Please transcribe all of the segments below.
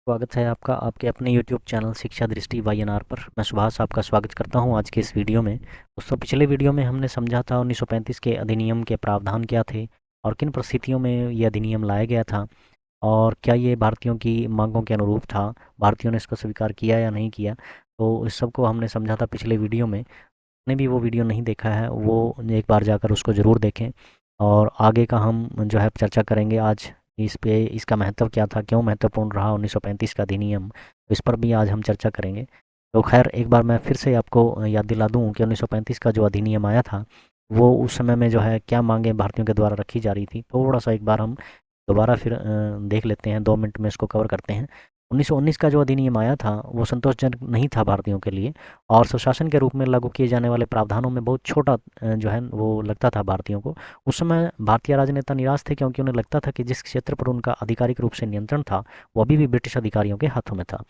स्वागत है आपका आपके अपने यूट्यूब चैनल शिक्षा दृष्टि वाईएनआर पर। मैं सुभाष आपका स्वागत करता हूं आज के इस वीडियो में। दोस्तों, पिछले वीडियो में हमने समझा था 1935 के अधिनियम के प्रावधान क्या थे और किन परिस्थितियों में ये अधिनियम लाया गया था और क्या ये भारतीयों की मांगों के अनुरूप था, भारतीयों ने इसको स्वीकार किया या नहीं किया। तो इस सब को हमने समझा था पिछले वीडियो में। ने भी वो वीडियो नहीं देखा है वो एक बार जाकर उसको ज़रूर देखें। और आगे का हम जो है चर्चा करेंगे आज इस पे, इसका महत्व क्या था, क्यों महत्वपूर्ण रहा 1935 का अधिनियम, तो इस पर भी आज हम चर्चा करेंगे। तो खैर, एक बार मैं फिर से आपको याद दिला दूं कि 1935 का जो अधिनियम आया था वो उस समय में जो है क्या मांगे भारतीयों के द्वारा रखी जा रही थी। थोड़ा सा एक बार हम दोबारा फिर देख लेते हैं, 2 मिनट में इसको कवर करते हैं। 1919 का जो अधिनियम आया था वो संतोषजनक नहीं था भारतीयों के लिए और स्वशासन के रूप में लागू किए जाने वाले प्रावधानों में बहुत छोटा जो है वो लगता था भारतीयों को। उस समय भारतीय राजनेता निराश थे क्योंकि उन्हें लगता था कि जिस क्षेत्र पर उनका आधिकारिक रूप से नियंत्रण था वो अभी भी ब्रिटिश अधिकारियों के हाथों में था।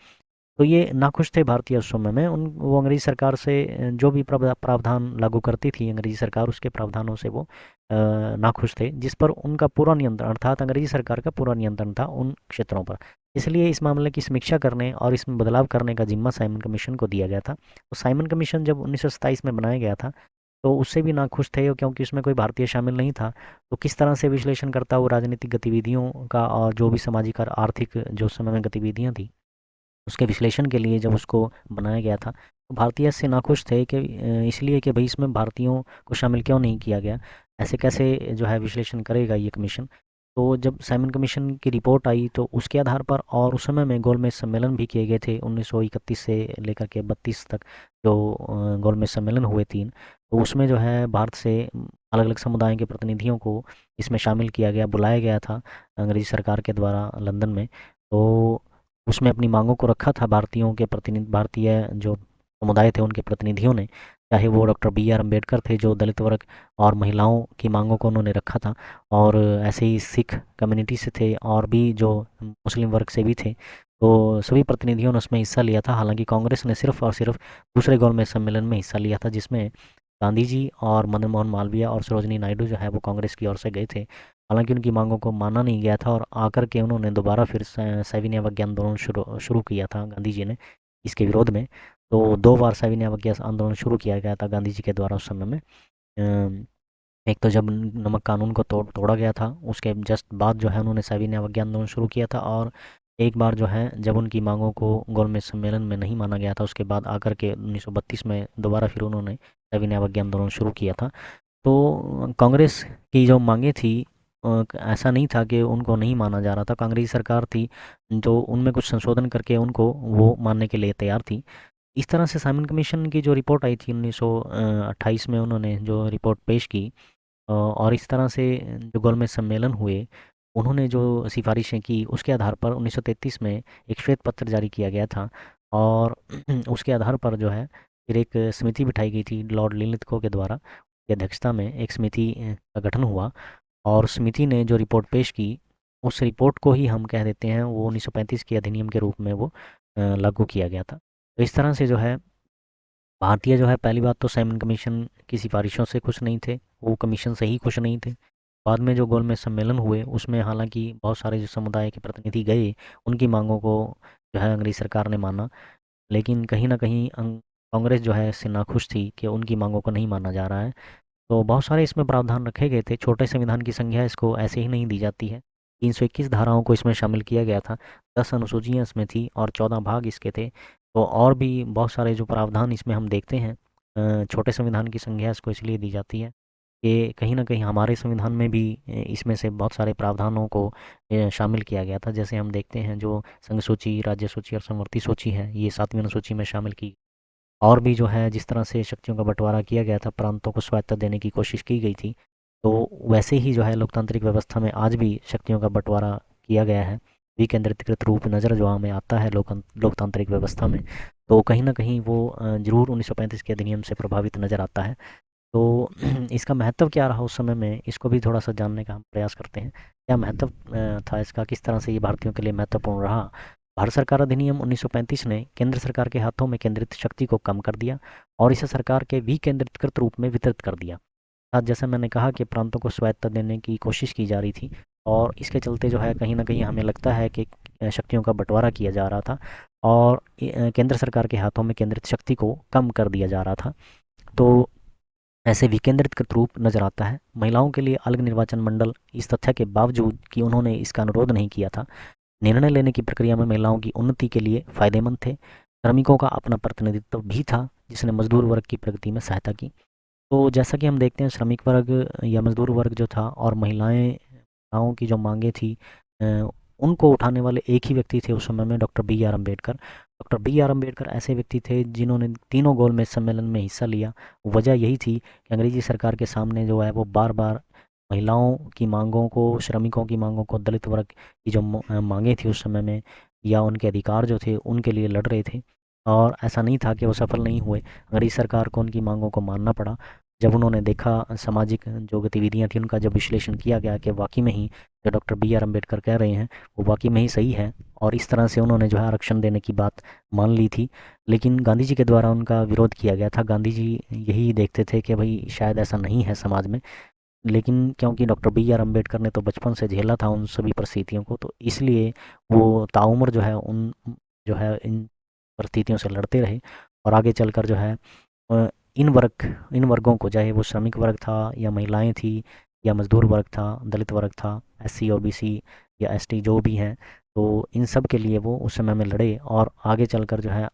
तो ये नाखुश थे भारतीय उस समय में, उन वो अंग्रेज़ी सरकार से जो भी प्रावधान लागू करती थी अंग्रेज़ी सरकार, उसके प्रावधानों से वो नाखुश थे, जिस पर उनका पूरा नियंत्रण, अर्थात अंग्रेज़ी सरकार का पूरा नियंत्रण था उन क्षेत्रों पर। इसलिए इस मामले की समीक्षा करने और इसमें बदलाव करने का जिम्मा साइमन कमीशन को दिया गया था। तो साइमन कमीशन जब 1927 में बनाया गया था तो उससे भी नाखुश थे क्योंकि उसमें कोई भारतीय शामिल नहीं था। तो किस तरह से विश्लेषण करता वो राजनीतिक गतिविधियों का और जो भी सामाजिक और आर्थिक जो उस समय में गतिविधियाँ थी उसके विश्लेषण के लिए जब उसको बनाया गया था तो भारतीय इससे नाखुश थे कि इसलिए कि भाई इसमें भारतीयों को शामिल क्यों नहीं किया गया, ऐसे कैसे जो है विश्लेषण करेगा ये कमीशन। तो जब साइमन कमीशन की रिपोर्ट आई तो उसके आधार पर, और उस समय में गोलमेज सम्मेलन भी किए गए थे 1931 से लेकर के 32 तक जो गोलमेज सम्मेलन हुए 3, तो उसमें जो है भारत से अलग अलग समुदायों के प्रतिनिधियों को इसमें शामिल किया गया, बुलाया गया था अंग्रेजी सरकार के द्वारा लंदन में। तो उसमें अपनी मांगों को रखा था भारतीयों के प्रतिनिधि, भारतीय जो समुदाय थे उनके प्रतिनिधियों ने, चाहे वो डॉक्टर बी आर अम्बेडकर थे जो दलित वर्ग और महिलाओं की मांगों को उन्होंने रखा था, और ऐसे ही सिख कम्युनिटी से थे और भी जो मुस्लिम वर्ग से भी थे। तो सभी प्रतिनिधियों ने उसमें हिस्सा लिया था। हालांकि कांग्रेस ने सिर्फ और सिर्फ दूसरे गोलमेज सम्मेलन में हिस्सा लिया था जिसमें गांधी जी और मदन मोहन मालवीय और सरोजनी नायडू जो है वो कांग्रेस की ओर से गए थे। हालांकि उनकी मांगों को माना नहीं गया था और आकर के उन्होंने दोबारा फिर सविनय अवज्ञा आंदोलन शुरू शुरू किया था गांधी जी ने इसके विरोध में। तो 2 बार सविनय अवज्ञा आंदोलन शुरू किया गया था गांधी जी के द्वारा उस समय में। एक तो जब नमक कानून को तोड़ा गया था उसके जस्ट बाद जो है उन्होंने सविनय अवज्ञा आंदोलन शुरू किया था, और एक बार जो है जब उनकी मांगों को गोलमेज सम्मेलन में नहीं माना गया था उसके बाद आकर के 1932 में दोबारा फिर उन्होंने सविनय अवज्ञा आंदोलन शुरू किया था। तो कांग्रेस की जो मांगे थी, ऐसा नहीं था कि उनको नहीं माना जा रहा था, कांग्रेस सरकार थी जो उनमें कुछ संशोधन करके उनको वो मानने के लिए तैयार थी। इस तरह से साइमन कमीशन की जो रिपोर्ट आई थी 1928 में, उन्होंने जो रिपोर्ट पेश की और इस तरह से जो गोलमेज सम्मेलन हुए उन्होंने जो सिफारिशें की उसके आधार पर 1933 में एक श्वेत पत्र जारी किया गया था। और उसके आधार पर जो है फिर एक समिति बिठाई गई थी लॉर्ड लिनलिथगो के द्वारा, की अध्यक्षता में एक समिति का गठन हुआ। और समिति ने जो रिपोर्ट पेश की उस रिपोर्ट को ही हम कह देते हैं वो 1935 के अधिनियम के रूप में वो लागू किया गया था। तो इस तरह से जो है भारतीय जो है, पहली बात तो साइमन कमीशन की सिफारिशों से खुश नहीं थे, वो कमीशन से ही खुश नहीं थे। बाद में जो गोलमेज सम्मेलन हुए उसमें हालांकि बहुत सारे जो समुदाय के प्रतिनिधि गए, उनकी मांगों को जो है अंग्रेज सरकार ने माना, लेकिन कहीं ना कहीं कांग्रेस जो है इससे नाखुश थी कि उनकी मांगों को नहीं माना जा रहा है। तो बहुत सारे इसमें प्रावधान रखे गए थे, छोटे संविधान की संख्या इसको ऐसे ही नहीं दी जाती है। 321 धाराओं को इसमें शामिल किया गया था, 10 अनुसूचियाँ इसमें थी और 14 भाग इसके थे। तो और भी बहुत सारे जो प्रावधान इसमें हम देखते हैं, छोटे संविधान की संज्ञा इसको इसलिए दी जाती है कि कहीं न कहीं हमारे संविधान में भी इसमें से बहुत सारे प्रावधानों को शामिल किया गया था। जैसे हम देखते हैं जो संघ सूची, राज्य सूची और समवर्ती सूची है, ये 7वीं अनुसूची में शामिल की। और भी जो है जिस तरह से शक्तियों का बंटवारा किया गया था, प्रांतों को स्वायत्तता देने की कोशिश की गई थी, तो वैसे ही जो है लोकतांत्रिक व्यवस्था में आज भी शक्तियों का बंटवारा किया गया है। विकेंद्रीकृत रूप नज़र जो हमें आता है लोकतांत्रिक व्यवस्था में, तो कहीं न कहीं वो ज़रूर 1935 के अधिनियम से प्रभावित नज़र आता है। तो इसका महत्व क्या रहा उस समय में, इसको भी थोड़ा-सा जानने का हम प्रयास करते हैं। क्या महत्व था इसका, किस तरह से ये भारतीयों के लिए महत्वपूर्ण रहा? भारत सरकार अधिनियम 1935 ने केंद्र सरकार के हाथों में केंद्रित शक्ति को कम कर दिया और इसे सरकार के विकेंद्रीकृत रूप में वितरित कर दिया। जैसा मैंने कहा कि प्रांतों को स्वायत्तता देने की कोशिश की जा रही थी, और इसके चलते जो है कहीं न कहीं हमें लगता है कि शक्तियों का बँटवारा किया जा रहा था और केंद्र सरकार के हाथों में केंद्रित शक्ति को कम कर दिया जा रहा था। तो ऐसे विकेंद्रीकृत रूप नज़र आता है। महिलाओं के लिए अलग निर्वाचन मंडल इस तथ्य के बावजूद कि उन्होंने इसका अनुरोध नहीं किया था, निर्णय लेने की प्रक्रिया में महिलाओं की उन्नति के लिए फ़ायदेमंद थे। श्रमिकों का अपना प्रतिनिधित्व भी था, जिसने मज़दूर वर्ग की प्रगति में सहायता की। तो जैसा कि हम देखते हैं श्रमिक वर्ग या मज़दूर वर्ग जो था और महिलाओं की जो माँगें थी अ, उनको उठाने वाले एक ही व्यक्ति थे उस समय में doctor B R Ambedkar. Doctor B R Ambedkar ऐसे व्यक्ति थे जिन्होंने तीनों गोलमेज सम्मेलन में हिस्सा लिया। वजह यही थी कि अंग्रेज़ी सरकार के सामने जो है वो बार-बार महिलाओं की माँगों को, श्रमिकों की माँगों को, दलित वर्ग की जो माँगें थी उस समय में या उनके अधिकार जो थे उनके लिए लड़ रहे थे। और ऐसा नहीं था कि वो सफल नहीं हुए, अंग्रेज़ी सरकार को उनकी माँगों को मानना पड़ा। जब उन्होंने देखा सामाजिक जो गतिविधियाँ थी उनका जब विश्लेषण किया गया कि वाक़ई में ही जो डॉक्टर बी आर अम्बेडकर कह रहे हैं वो वाक़ई में ही सही है और इस तरह से उन्होंने जो है आरक्षण देने की बात मान ली थी। लेकिन गांधी जी के द्वारा उनका विरोध किया गया था। गांधी जी यही देखते थे कि भई शायद ऐसा नहीं है समाज में। लेकिन क्योंकि डॉक्टर बी आर अम्बेडकर ने तो बचपन से झेला था उन सभी परिस्थितियों को, तो इसलिए वो ताउम्र जो है उन जो है इन परिस्थितियों से लड़ते रहे और आगे चलकर जो है अ, इन वर्गों को, चाहे वो श्रमिक वर्ग था या महिलाएं थी या मजदूर वर्ग था, दलित वर्ग था, एससी ओबीसी या एसटी जो भी हैं, तो इन सब के लिए वो उस समय में लड़े और आगे चलकर जो है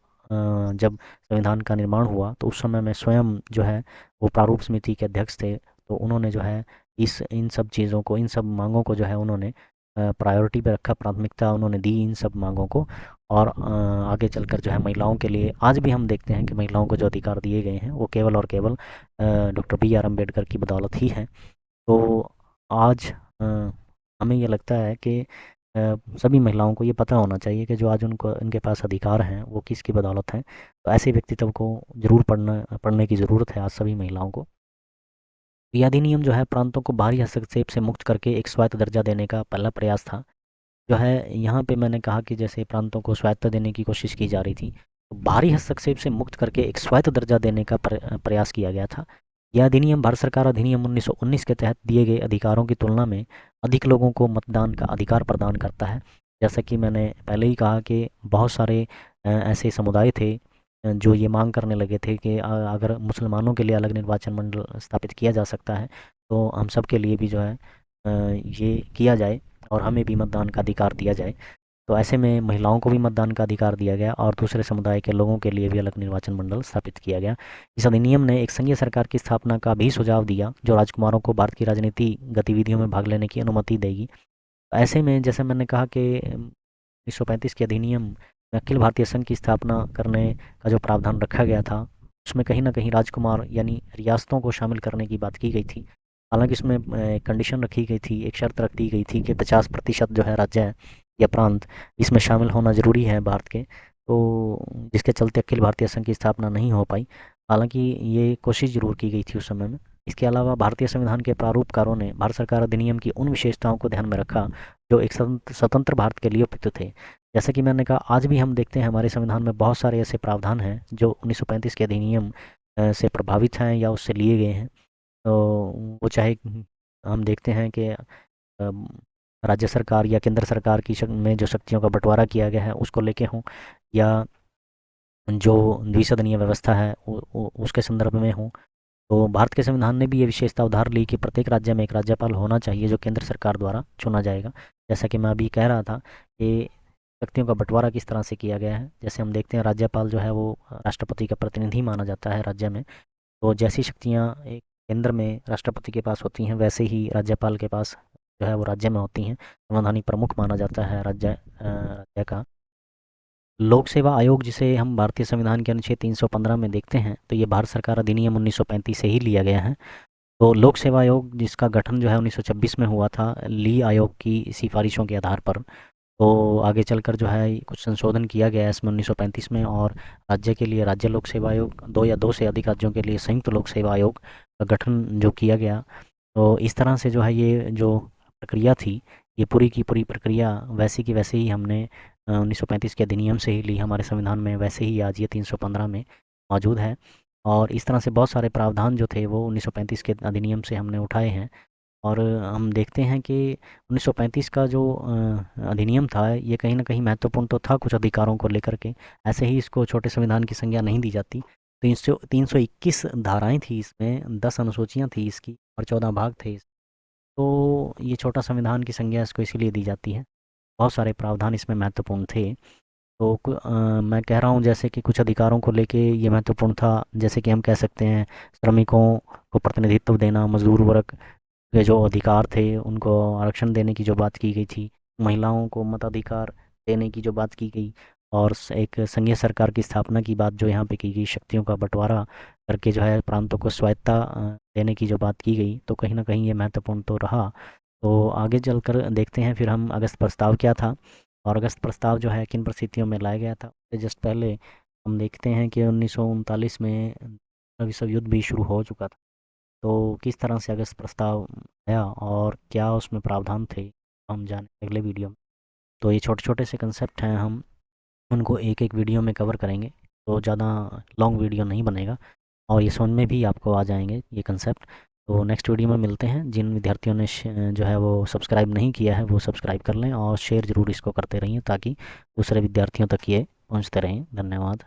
जब संविधान का निर्माण हुआ तो उस समय में स्वयं जो है वो प्रारूप समिति के अध्यक्ष थे। तो उन्होंने जो है इस इन सब चीज़ों को, इन सब मांगों को जो है उन्होंने प्रायोरिटी पे रखा, प्राथमिकता उन्होंने दी इन सब मांगों को। और आगे चलकर जो है महिलाओं के लिए आज भी हम देखते हैं कि महिलाओं को जो अधिकार दिए गए हैं वो केवल और केवल डॉक्टर बी आर अम्बेडकर की बदौलत ही है। तो आज हमें ये लगता है कि सभी महिलाओं को ये पता होना चाहिए कि जो आज उनको उनके पास अधिकार हैं वो किसकी बदौलत हैं। तो ऐसे व्यक्तित्व को ज़रूर पढ़ने की ज़रूरत है आज सभी महिलाओं को। यह अधिनियम जो है प्रांतों को बाहरी हस्तक्षेप से मुक्त करके एक स्वायत्त दर्जा देने का पहला प्रयास था। जो है यहाँ पे मैंने कहा कि जैसे प्रांतों को स्वायत्तता देने की कोशिश की जा रही थी, तो बाहरी हस्तक्षेप से मुक्त करके एक स्वायत्त दर्जा देने का प्रयास किया गया था। यह अधिनियम भारत सरकार अधिनियम 1919 के तहत दिए गए अधिकारों की तुलना में अधिक लोगों को मतदान का अधिकार प्रदान करता है। जैसा कि मैंने पहले ही कहा कि बहुत सारे ऐसे समुदाय थे जो ये मांग करने लगे थे कि अगर मुसलमानों के लिए अलग निर्वाचन मंडल स्थापित किया जा सकता है तो हम सब के लिए भी जो है ये किया जाए और हमें भी मतदान का अधिकार दिया जाए। तो ऐसे में महिलाओं को भी मतदान का अधिकार दिया गया और दूसरे समुदाय के लोगों के लिए भी अलग निर्वाचन मंडल स्थापित किया गया। इस अधिनियम ने एक संघीय सरकार की स्थापना का भी सुझाव दिया जो राजकुमारों को भारत की राजनीति गतिविधियों में भाग लेने की अनुमति देगी। ऐसे में जैसे मैंने कहा कि 1935 के अधिनियम में अखिल भारतीय संघ की स्थापना करने का जो प्रावधान रखा गया था उसमें कहीं न कहीं राजकुमार यानी रियासतों को शामिल करने की बात की गई थी। हालाँकि इसमें कंडीशन रखी गई थी, एक शर्त रख दी गई थी कि 50% जो है राज्य है या प्रांत इसमें शामिल होना ज़रूरी है भारत के। तो जिसके चलते अखिल भारतीय संघ की स्थापना नहीं हो पाई। हालाँकि ये कोशिश ज़रूर की गई थी उस समय में। इसके अलावा भारतीय संविधान के प्रारूपकारों ने भारत सरकार अधिनियम की उन विशेषताओं को ध्यान में रखा जो एक स्वतंत्र भारत के लिए उपयुक्त थे। जैसे कि मैंने कहा आज भी हम देखते हैं हमारे संविधान में बहुत सारे ऐसे प्रावधान हैं जो 1935 के अधिनियम से प्रभावित हैं या उससे लिए गए हैं। तो वो चाहे हम देखते हैं कि राज्य सरकार या केंद्र सरकार की में जो शक्तियों का बंटवारा किया गया है उसको लेके हों या जो द्विसदनीय व्यवस्था है उसके संदर्भ में हों। तो भारत के संविधान ने भी ये विशेषता उधार ली कि प्रत्येक राज्य में एक राज्यपाल होना चाहिए जो केंद्र सरकार द्वारा चुना जाएगा। जैसा कि मैं अभी कह रहा था कि शक्तियों का बंटवारा किस तरह से किया गया है। जैसे हम देखते हैं राज्यपाल जो है वो राष्ट्रपति का प्रतिनिधि माना जाता है राज्य में। तो जैसी शक्तियाँ एक केंद्र में राष्ट्रपति के पास होती हैं वैसे ही राज्यपाल के पास जो है वो राज्य में होती हैं। संवैधानिक प्रमुख माना जाता है राज्य का। लोक सेवा आयोग जिसे हम भारतीय संविधान के अनुच्छेद 315 में देखते हैं तो ये भारत सरकार अधिनियम 1935 से ही लिया गया है। तो लोक सेवा आयोग जिसका गठन जो है 1926 में हुआ था ली आयोग की सिफारिशों के आधार पर। तो आगे चलकर जो है कुछ संशोधन किया गया है इसमें 1935 में और राज्य के लिए राज्य लोक सेवा आयोग, दो या दो से अधिक राज्यों के लिए संयुक्त लोक सेवा आयोग का गठन जो किया गया। तो इस तरह से जो है ये जो प्रक्रिया थी ये पूरी की पूरी प्रक्रिया वैसी की वैसे ही हमने 1935 के अधिनियम से ही ली। हमारे संविधान में वैसे ही आज ये 315 में मौजूद है और इस तरह से बहुत सारे प्रावधान जो थे वो 1935 के अधिनियम से हमने उठाए हैं। और हम देखते हैं कि 1935 का जो अधिनियम था, ये कहीं न कहीं महत्वपूर्ण तो था कुछ अधिकारों को लेकर के। ऐसे ही इसको छोटे संविधान की संज्ञा नहीं दी जाती। 321 धाराएँ थी इसमें, 10 अनुसूचियाँ थी इसकी और 14 भाग थे। तो ये छोटा संविधान की संज्ञा इसको इसीलिए दी जाती है। बहुत सारे प्रावधान इसमें महत्वपूर्ण थे। तो मैं कह रहा हूँ जैसे कि कुछ अधिकारों को लेके ये महत्वपूर्ण था, जैसे कि हम कह सकते हैं श्रमिकों को प्रतिनिधित्व देना, मजदूर वर्ग के जो अधिकार थे उनको आरक्षण देने की जो बात की गई थी, महिलाओं को मताधिकार देने की जो बात की गई, और एक संघीय सरकार की स्थापना की बात जो यहाँ पे की गई, शक्तियों का बंटवारा करके जो है प्रांतों को स्वायत्ता देने की जो बात की गई, तो कहीं ना कहीं ये महत्वपूर्ण तो रहा। तो आगे चलकर देखते हैं फिर हम अगस्त प्रस्ताव क्या था, और अगस्त प्रस्ताव जो है किन परिस्थितियों में लाया गया था। उससे जस्ट पहले हम देखते हैं कि 1939 में विश्व युद्ध भी शुरू हो चुका था। तो किस तरह से अगस्त प्रस्ताव आया और क्या उसमें प्रावधान थे, हम जाने अगले वीडियो में। तो ये छोटे छोटे से कंसेप्ट हैं, हम उनको एक एक वीडियो में कवर करेंगे, तो ज़्यादा लॉन्ग वीडियो नहीं बनेगा और ये समझ में भी आपको आ जाएंगे ये कंसेप्ट। तो नेक्स्ट वीडियो में मिलते हैं। जिन विद्यार्थियों ने जो है वो सब्सक्राइब नहीं किया है वो सब्सक्राइब कर लें और शेयर ज़रूर इसको करते रहिए ताकि दूसरे विद्यार्थियों तक ये पहुंचते रहें। धन्यवाद।